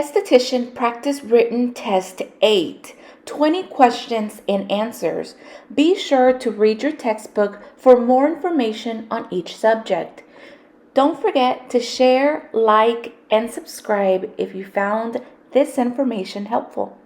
Esthetician Practice Written Test 8, 20 questions and answers. Be sure to read your textbook for more information on each subject. Don't forget to share, like, and subscribe if you found this information helpful.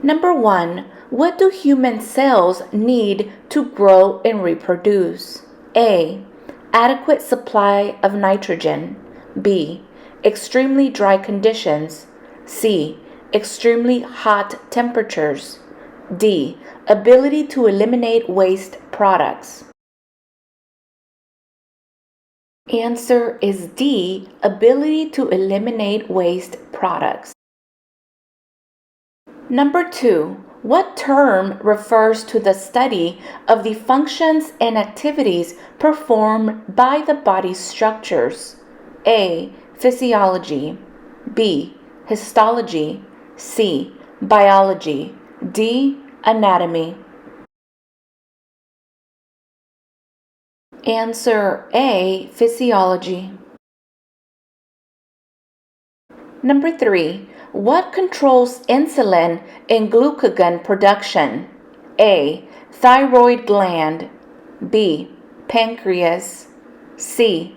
Number 1. What do human cells need to grow and reproduce? A. Adequate supply of nitrogen. B. Extremely dry conditions. C. Extremely hot temperatures. D. Ability to eliminate waste products. Answer is D. Ability to eliminate waste products. Number 2. What term refers to the study of the functions and activities performed by the body's structures? A. Physiology. B. Histology. C. Biology. D. Anatomy. Answer A. Physiology. Number 3. What controls insulin and glucagon production? A. Thyroid gland. B. Pancreas. C.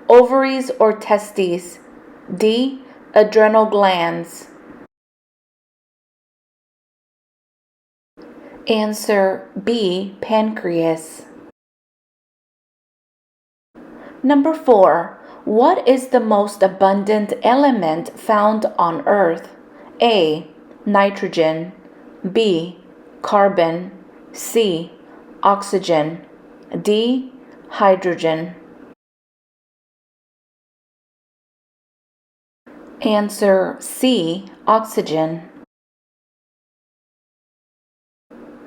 Ovaries or testes. D. Adrenal glands. Answer B. Pancreas. Number 4. What is the most abundant element found on Earth? A. Nitrogen. B. Carbon. C. Oxygen. D. Hydrogen. Answer C. Oxygen.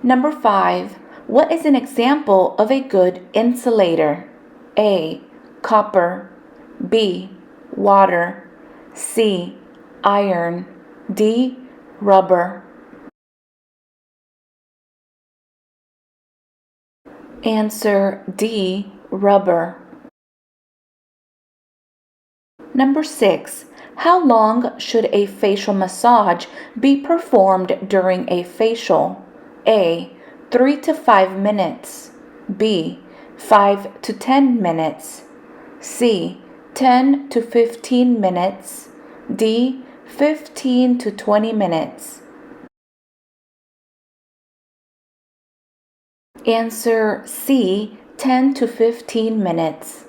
Number 5. What is an example of a good insulator? A. Copper. B. Water. C. Iron. D. Rubber. Answer D. Rubber. Number 6. How long should a facial massage be performed during a facial? A. 3 to 5 minutes. B. 5 to 10 minutes. C. 10 to 15 minutes. D. 15 to 20 minutes. Answer C. 10 to 15 minutes.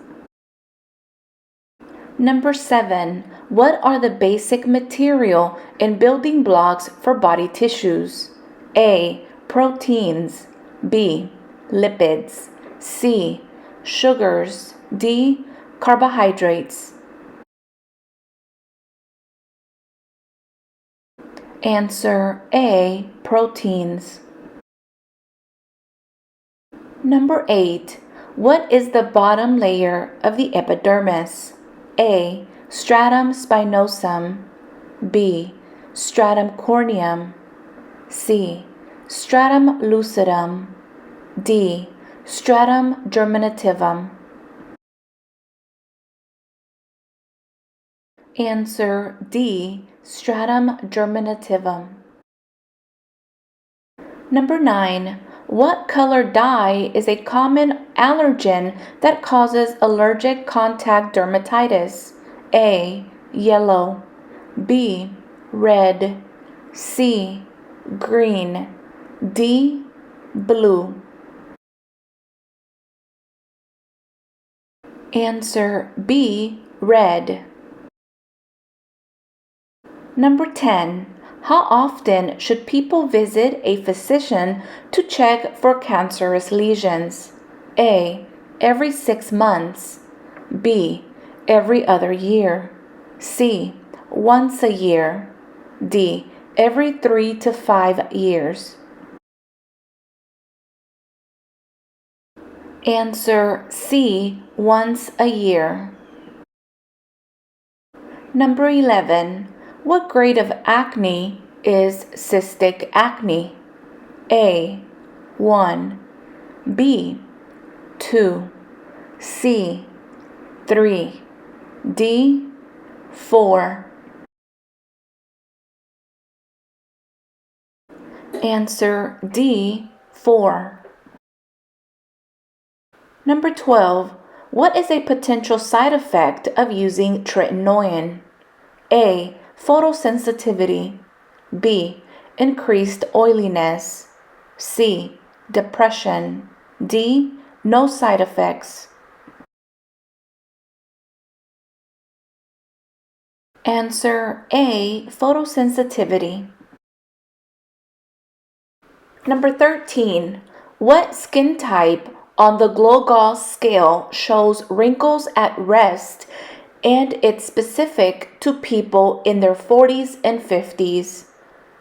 Number 7. What are the basic material and building blocks for body tissues? A. Proteins. B. Lipids. C. Sugars. D. Carbohydrates. Answer A. Proteins. Number 8. What is the bottom layer of the epidermis? A. Stratum spinosum. B. Stratum corneum. C. Stratum lucidum. D. Stratum germinativum. Answer D. Stratum germinativum. Number 9. What color dye is a common allergen that causes allergic contact dermatitis? A. Yellow. B. Red. C. Green. D. Blue. Answer B. Red. Number 10. How often should people visit a physician to check for cancerous lesions? A. Every 6 months. B. Every other year. C. Once a year. D. Every 3 to 5 years. Answer C. Once a year. Number 11. What grade of acne is cystic acne? A. 1. B. 2. C. 3. D. 4. Answer D, 4. Number 12. What is a potential side effect of using tretinoin? A. Photosensitivity. B. Increased oiliness. C. Depression. D. No side effects. Answer A. Photosensitivity. Number 13. What skin type on the glucagon scale shows wrinkles at rest and it's specific to people in their 40s and 50s?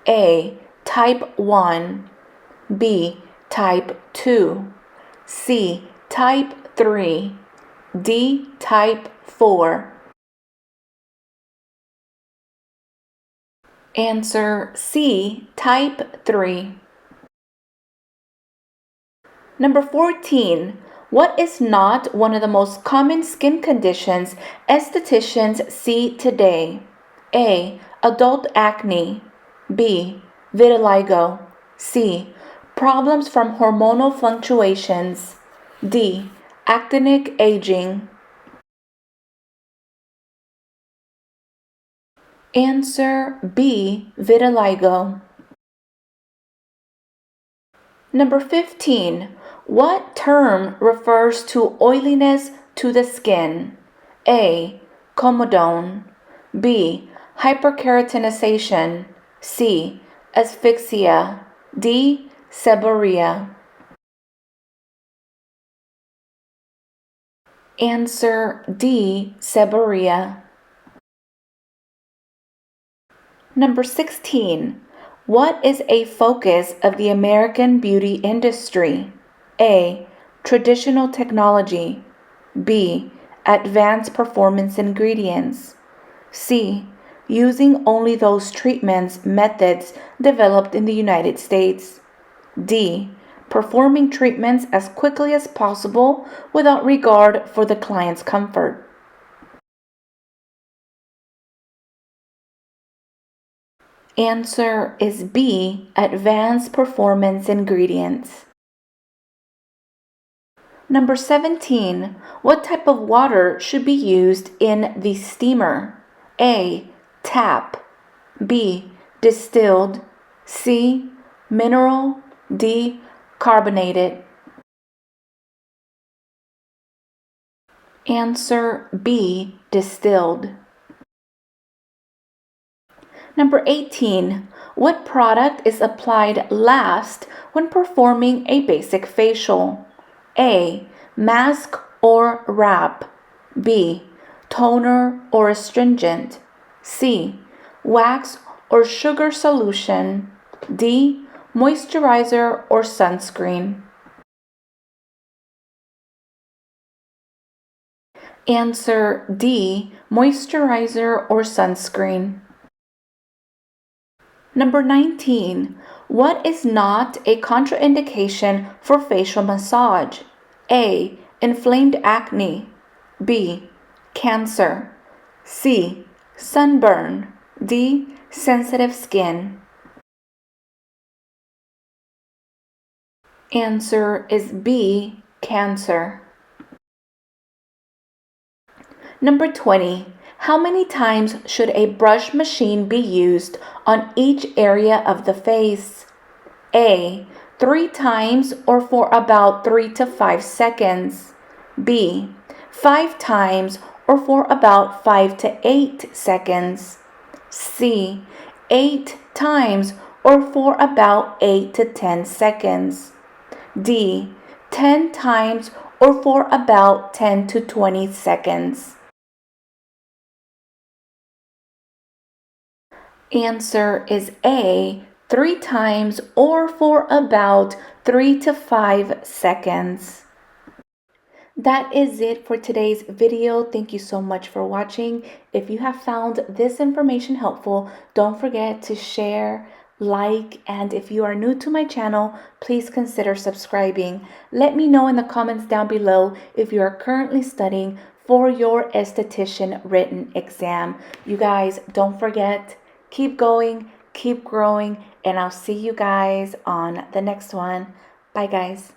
A. Type 1. B. Type 2. C. Type 3. D. Type 4. Answer C. Type 3. Number 14. What is not one of the most common skin conditions estheticians see today? A. Adult acne. B. Vitiligo. C. Problems from hormonal fluctuations. D. Actinic aging. Answer B. Vitiligo. Number 15. What term refers to oiliness to the skin? A. Comedone. B. Hyperkeratinization. C. Asphyxia. D. Seborrhea. Answer D. Seborrhea. Number 16. What is a focus of the American beauty industry? A. Traditional technology. B. Advanced performance ingredients. C. Using only those treatments methods developed in the United States. D. Performing treatments as quickly as possible without regard for the client's comfort. Answer is B. Advanced performance ingredients. Number 17. What type of water should be used in the steamer? A. Tap. B. Distilled. C. Mineral. D. Carbonated. Answer B. Distilled. Number 18. What product is applied last when performing a basic facial? A. Mask or wrap. B. Toner or astringent. C. Wax or sugar solution. D. Moisturizer or sunscreen. Answer D. Moisturizer or sunscreen. Number 19. What is not a contraindication for facial massage? A. Inflamed acne. B. Cancer. C. Sunburn. D. Sensitive skin. Answer is B. Cancer. Number 20. How many times should a brush machine be used on each area of the face? A. 3 times or for about 3 to 5 seconds. B. 5 times or for about 5 to 8 seconds. C. 8 times or for about 8 to 10 seconds. D. 10 times or for about 10 to 20 seconds. Answer is A. 3 times or for about 3 to 5 seconds. That is it for today's video. Thank you so much for watching. If you have found this information helpful, don't forget to share, like, and if you are new to my channel, please consider subscribing. Let me know in the comments down below if you are currently studying for your esthetician written exam. You guys, don't forget, keep going, keep growing, and I'll see you guys on the next one. Bye, guys.